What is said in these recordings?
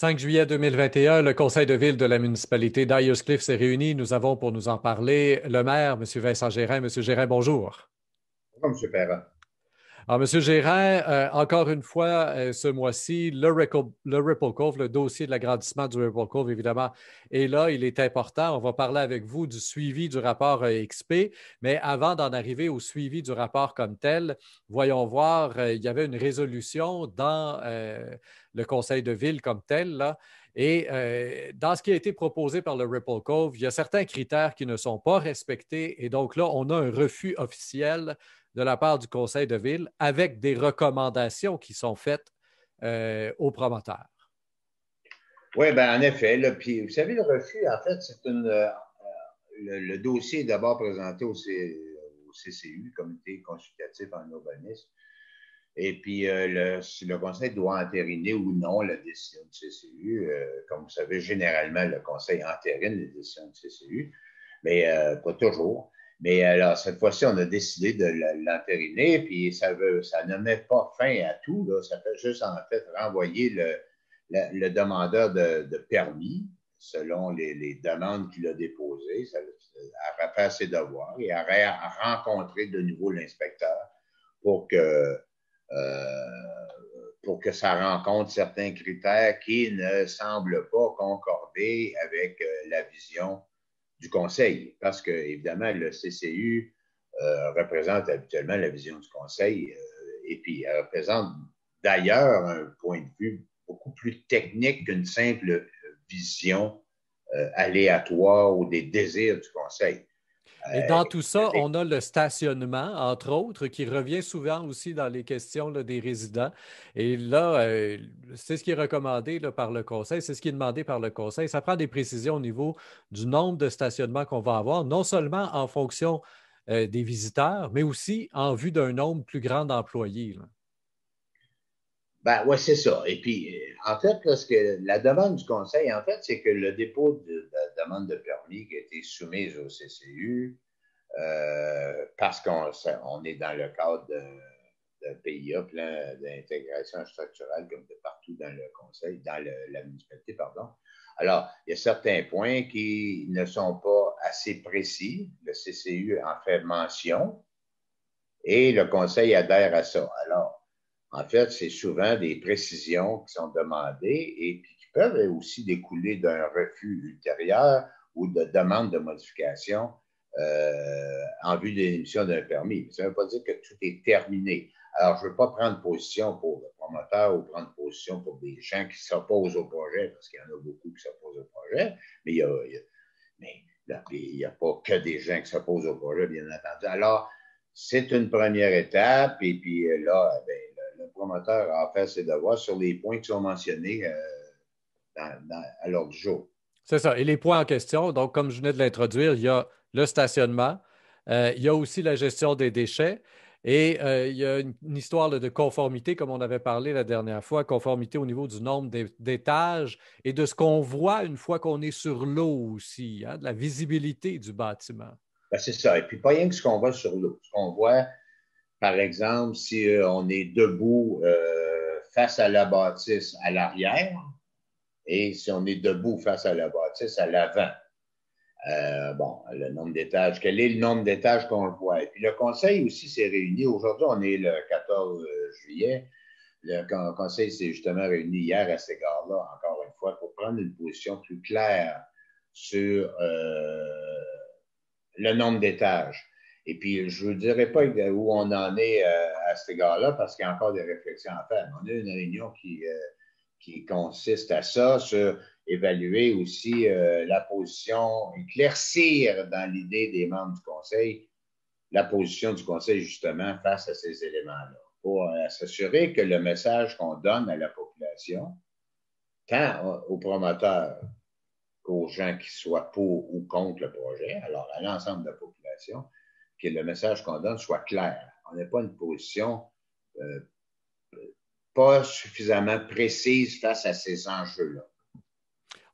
5 juillet 2021, le conseil de ville de la municipalité d'Ayers Cliff s'est réuni. Nous avons pour nous en parler le maire, M. Vincent Gérin. M. Gérin, bonjour. Bonjour, M. Perrin. Alors, M. Gérin, encore une fois, ce mois-ci, le Ripple Cove, le dossier de l'agrandissement du Ripple Cove, évidemment, est là. Il est important. On va parler avec vous du suivi du rapport XP. Mais avant d'en arriver au suivi du rapport comme tel, voyons voir, il y avait une résolution dans le conseil de ville comme tel, là. Et dans ce qui a été proposé par le Ripple Cove, il y a certains critères qui ne sont pas respectés. Et donc là, on a un refus officiel de la part du conseil de ville avec des recommandations qui sont faites aux promoteurs. Oui, bien, en effet. Là, puis, vous savez, le refus, en fait, c'est le dossier est d'abord présenté au CCU, Comité consultatif en urbanisme. Et puis, le conseil doit entériner ou non la décision du CCU. Comme vous savez, généralement, le conseil entérine les décisions du CCU, mais pas toujours. Mais alors, cette fois-ci, on a décidé de l'entériner, puis ça ne met pas fin à tout, là. Ça fait juste, en fait, renvoyer le demandeur de permis, selon les demandes qu'il a déposées, à refaire ses devoirs et à rencontrer de nouveau l'inspecteur pour que, pour que ça rencontre certains critères qui ne semblent pas concorder avec la vision du conseil. Parce que, évidemment, le CCU représente habituellement la vision du conseil et puis représente d'ailleurs un point de vue beaucoup plus technique qu'une simple vision aléatoire ou des désirs du conseil. Et dans tout ça, on a le stationnement, entre autres, qui revient souvent aussi dans les questions là, des résidents. Et là, c'est ce qui est recommandé là, par le conseil, c'est ce qui est demandé par le conseil. Ça prend des précisions au niveau du nombre de stationnements qu'on va avoir, non seulement en fonction des visiteurs, mais aussi en vue d'un nombre plus grand d'employés. Là. Ben, ouais, c'est ça. Et puis, en fait, parce que la demande du conseil, en fait, c'est que le dépôt de la demande de permis qui a été soumise au CCU, parce qu'on est dans le cadre d'un PIA, plan d'intégration structurelle, comme de partout dans le conseil, dans la municipalité, pardon. Alors, il y a certains points qui ne sont pas assez précis. Le CCU en fait mention et le conseil adhère à ça. Alors, en fait, c'est souvent des précisions qui sont demandées et puis qui peuvent aussi découler d'un refus ultérieur ou de demande de modification en vue de l'émission d'un permis. Ça ne veut pas dire que tout est terminé. Alors, je ne veux pas prendre position pour le promoteur ou prendre position pour des gens qui s'opposent au projet, parce qu'il y en a beaucoup qui s'opposent au projet, mais il n'y a pas que des gens qui s'opposent au projet, bien entendu. Alors, c'est une première étape, et puis là, ben, le promoteur a fait ses devoirs sur les points qui sont mentionnés à l'ordre du jour. C'est ça. Et les points en question, donc, comme je venais de l'introduire, il y a le stationnement, il y a aussi la gestion des déchets et il y a une histoire là, de conformité, comme on avait parlé la dernière fois, conformité au niveau du nombre d'étages et de ce qu'on voit une fois qu'on est sur l'eau aussi, hein, de la visibilité du bâtiment. Ben, c'est ça. Et puis, pas rien que ce qu'on voit sur l'eau. Ce qu'on voit, par exemple, si on est debout face à la bâtisse à l'arrière et si on est debout face à la bâtisse à l'avant. Bon, le nombre d'étages. Quel est le nombre d'étages qu'on le voit? Et puis le conseil aussi s'est réuni. Aujourd'hui, on est le 14 juillet. Le conseil s'est justement réuni hier à cet égard-là, encore une fois, pour prendre une position plus claire sur le nombre d'étages. Et puis, je ne dirais pas où on en est à cet égard-là, parce qu'il y a encore des réflexions à faire. On a une réunion qui consiste à ça, sur évaluer aussi la position, éclaircir dans l'idée des membres du conseil la position du conseil justement face à ces éléments-là, pour s'assurer que le message qu'on donne à la population, tant aux promoteurs qu'aux gens qui soient pour ou contre le projet, alors à l'ensemble de la population, que le message qu'on donne soit clair. On n'est pas une position pas suffisamment précise face à ces enjeux-là.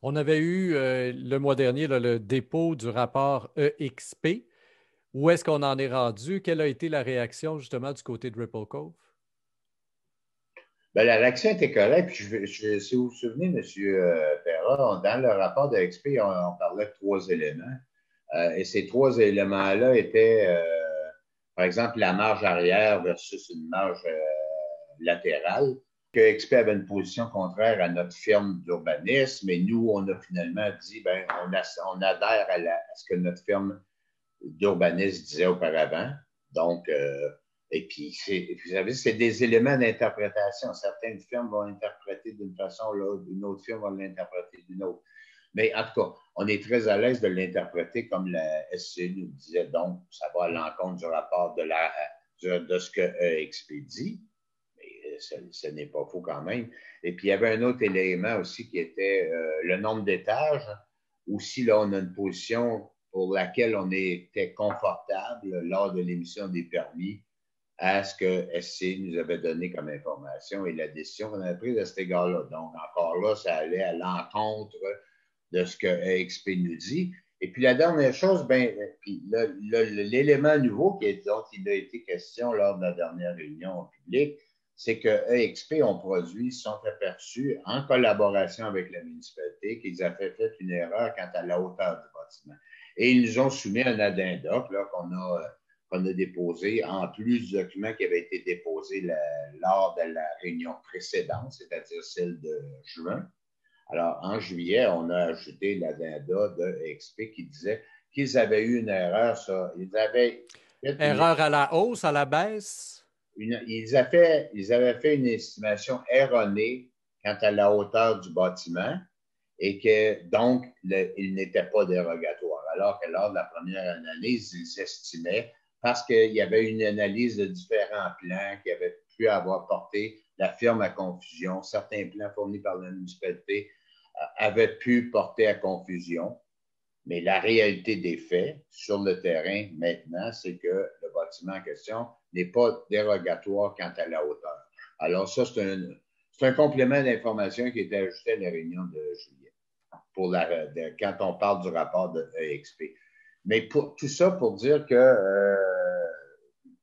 On avait eu le mois dernier là, le dépôt du rapport EXP. Où est-ce qu'on en est rendu? Quelle a été la réaction justement du côté de Ripple Cove? Ben, la réaction était correcte. Puis si vous vous souvenez, M. Perra, dans le rapport de XP, on parlait de 3 éléments. Et ces 3 éléments-là étaient, par exemple, la marge arrière versus une marge latérale. Que XP avait une position contraire à notre firme d'urbanisme, et nous, on a finalement dit, ben, on adhère à ce que notre firme d'urbanisme disait auparavant. Donc, et puis, vous savez, c'est des éléments d'interprétation. Certaines firmes vont interpréter d'une façon, là, une autre firme va l'interpréter d'une autre. Mais en tout cas, on est très à l'aise de l'interpréter comme la SCI nous disait. Donc, ça va à l'encontre du rapport de ce que EXP dit. Mais ce n'est pas faux quand même. Et puis, il y avait un autre élément aussi qui était le nombre d'étages. Aussi, là, on a une position pour laquelle on était confortable lors de l'émission des permis à ce que SC nous avait donné comme information et la décision qu'on avait prise à cet égard-là. Donc, encore là, ça allait à l'encontre de ce que EXP nous dit. Et puis, la dernière chose, ben, puis l'élément nouveau dont il a été question lors de la dernière réunion publique, c'est que EXP ont produit, sont aperçus, en collaboration avec la municipalité, qu'ils avaient fait une erreur quant à la hauteur du bâtiment. Et ils nous ont soumis un addendum qu'on a déposé, en plus du document qui avait été déposé lors de la réunion précédente, c'est-à-dire celle de juin. Alors, en juillet, on a ajouté l'addenda de EXP qui disait qu'ils avaient eu une erreur. Ils avaient fait Erreur à la hausse, à la baisse? ils avaient fait une estimation erronée quant à la hauteur du bâtiment et que donc, il n'était pas dérogatoire. Alors que lors de la première analyse, ils estimaient, parce qu'il y avait une analyse de différents plans qui avaient pu avoir porté la firme à confusion, certains plans fournis par la municipalité avaient pu porter à confusion. Mais la réalité des faits sur le terrain maintenant, c'est que le bâtiment en question n'est pas dérogatoire quant à la hauteur. Alors ça, c'est un complément d'information qui était ajouté à la réunion de juillet quand on parle du rapport de EXP. Mais tout ça pour dire que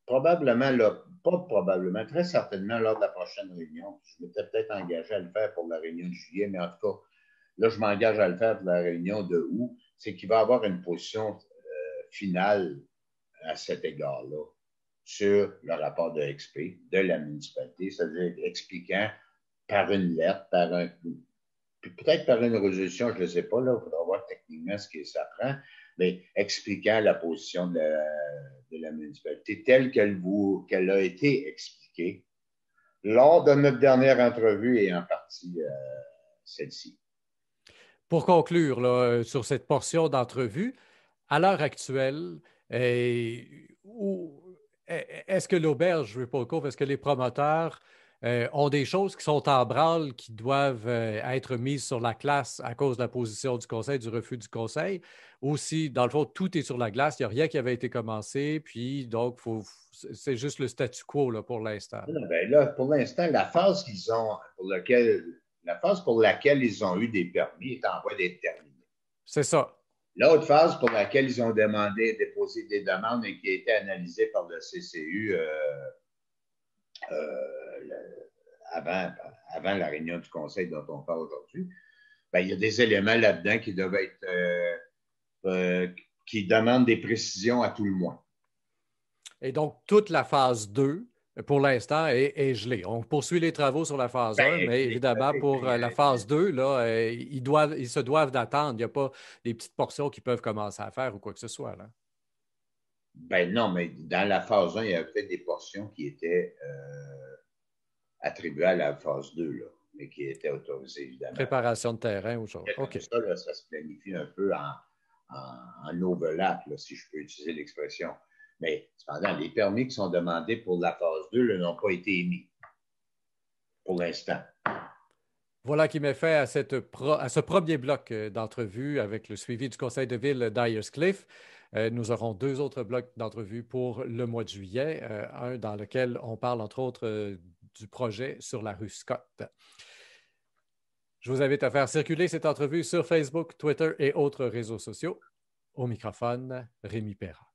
probablement, pas probablement, très certainement lors de la prochaine réunion, je m'étais peut-être engagé à le faire pour la réunion de juillet, mais en tout cas, là, je m'engage à le faire pour la réunion de août, c'est qu'il va y avoir une position finale à cet égard-là sur le rapport de XP de la municipalité, c'est-à-dire expliquant par une lettre, peut-être par une résolution, je ne sais pas, là, il faudra voir techniquement ce que ça prend, mais expliquant la position de la municipalité telle qu'elle a été expliquée lors de notre dernière entrevue et en partie celle-ci. Pour conclure là, sur cette portion d'entrevue, à l'heure actuelle, est-ce que l'auberge Ripple Cove, est-ce que les promoteurs ont des choses qui sont en branle, qui doivent être mises sur la glace à cause de la position du conseil, du refus du conseil, ou si, dans le fond, tout est sur la glace, il n'y a rien qui avait été commencé, puis donc, c'est juste le statu quo là, pour l'instant. Ben là, pour l'instant, la phase pour laquelle ils ont eu des permis est en voie d'être terminée. C'est ça. L'autre phase pour laquelle ils ont déposé des demandes et qui a été analysée par le CCU avant la réunion du conseil dont on parle aujourd'hui, ben, il y a des éléments là-dedans qui doivent être qui demandent des précisions à tout le moins. Et donc, toute la phase 2, pour l'instant, est gelée. On poursuit les travaux sur la phase 1, mais évidemment, pour la phase 2, là, ils se doivent d'attendre. Il n'y a pas des petites portions qu'ils peuvent commencer à faire ou quoi que ce soit. Là. Ben non, mais dans la phase 1, il y a peut-être des portions qui étaient attribuées à la phase 2, là, mais qui étaient autorisées, évidemment. Préparation de terrain ou chose. OK. Ça, là, ça se planifie un peu en overlap, là, si je peux utiliser l'expression. Mais cependant, les permis qui sont demandés pour la phase 2 n'ont pas été émis pour l'instant. Voilà qui met fin à ce premier bloc d'entrevue avec le suivi du conseil de ville d'Ayerscliff. Nous aurons 2 autres blocs d'entrevue pour le mois de juillet, un dans lequel on parle entre autres du projet sur la rue Scott. Je vous invite à faire circuler cette entrevue sur Facebook, Twitter et autres réseaux sociaux. Au microphone, Rémi Perra.